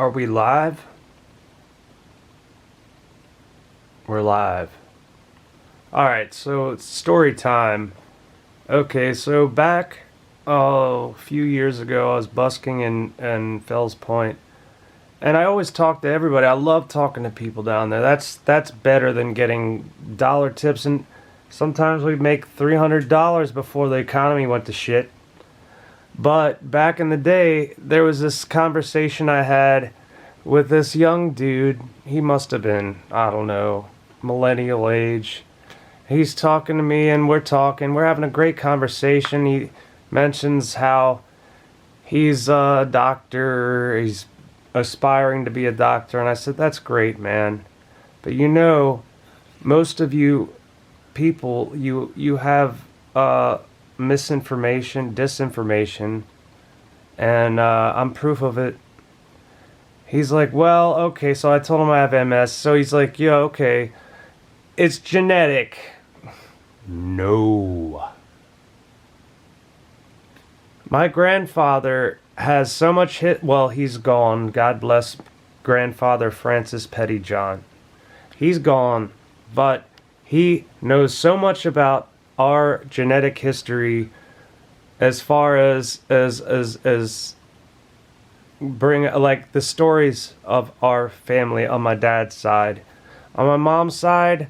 Are we live? We're live. Alright, so it's story time. Okay, so back a few years ago, I was busking in Fells Point. And I always talk to everybody. I love talking to people down there. That's better than getting dollar tips. And sometimes we make $300 before the economy went to shit. But back in the day, there was this conversation I had with this young dude. He must have been, I don't know, millennial age. He's talking to me and we're talking. We're having a great conversation. He mentions how he's a doctor. He's aspiring to be a doctor. And I said, that's great, man. But you know, most of you people, you have misinformation, disinformation, and I'm proof of it. He's like, well, okay, so I told him I have MS. So he's like, yeah, okay, it's genetic. No. My grandfather has so much well, he's gone. God bless grandfather Francis Pettyjohn. He's gone, but he knows so much about our genetic history as far as bring like the stories of our family on my dad's side. On my mom's side,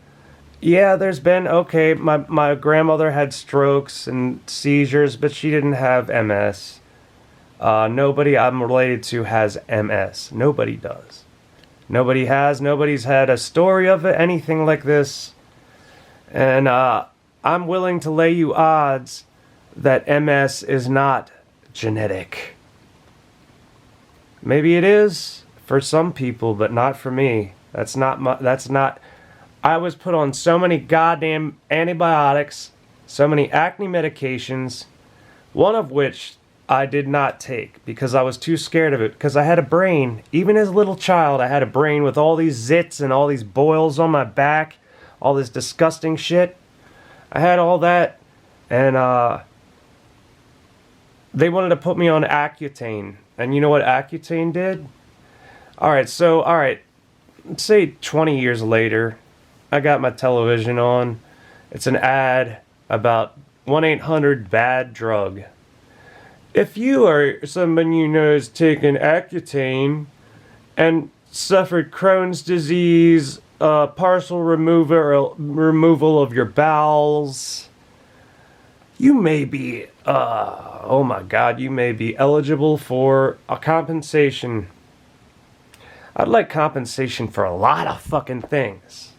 yeah, there's been, okay, my grandmother had strokes and seizures, but she didn't have MS. Nobody I'm related to has MS. Nobody does. Nobody's had a story of it, anything like this. And I'm willing to lay you odds that MS is not genetic. Maybe it is for some people, but not for me. That's not. I was put on so many goddamn antibiotics, so many acne medications, one of which I did not take because I was too scared of it, because I had a brain. Even as a little child, I had a brain with all these zits and all these boils on my back, all this disgusting shit. I had all that, and they wanted to put me on Accutane. And you know what Accutane did? Alright, let's say 20 years later, I got my television on. It's an ad about 1-800-BAD-DRUG. If you are someone you know is taking Accutane and suffered Crohn's disease, partial removal of your bowels, you may be, oh my God, you may be eligible for a compensation. I'd like compensation for a lot of fucking things.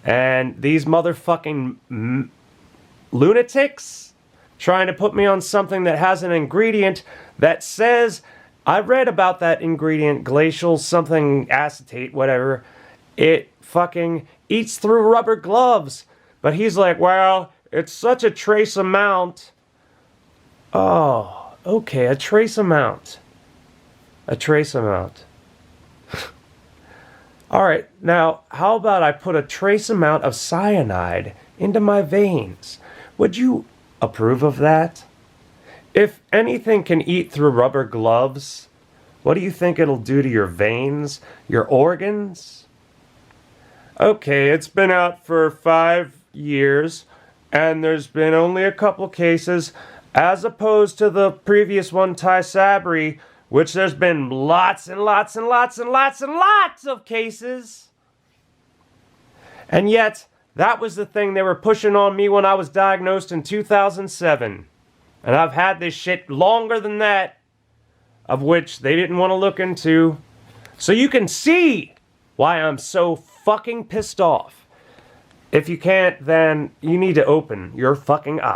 And these motherfucking lunatics trying to put me on something that has an ingredient that says, I read about that ingredient, glacial something acetate, whatever. It fucking eats through rubber gloves. But he's like, well, it's such a trace amount. Oh, okay, a trace amount. A trace amount. Alright, now, how about I put a trace amount of cyanide into my veins? Would you approve of that? If anything can eat through rubber gloves, what do you think it'll do to your veins, your organs? Okay, it's been out for 5 years, and there's been only a couple cases, as opposed to the previous one, Tysabri, which there's been lots and lots and lots and lots and lots of cases. And yet, that was the thing they were pushing on me when I was diagnosed in 2007. And I've had this shit longer than that, of which they didn't want to look into. So you can see why I'm so fucking pissed off. If you can't, then you need to open your fucking eyes.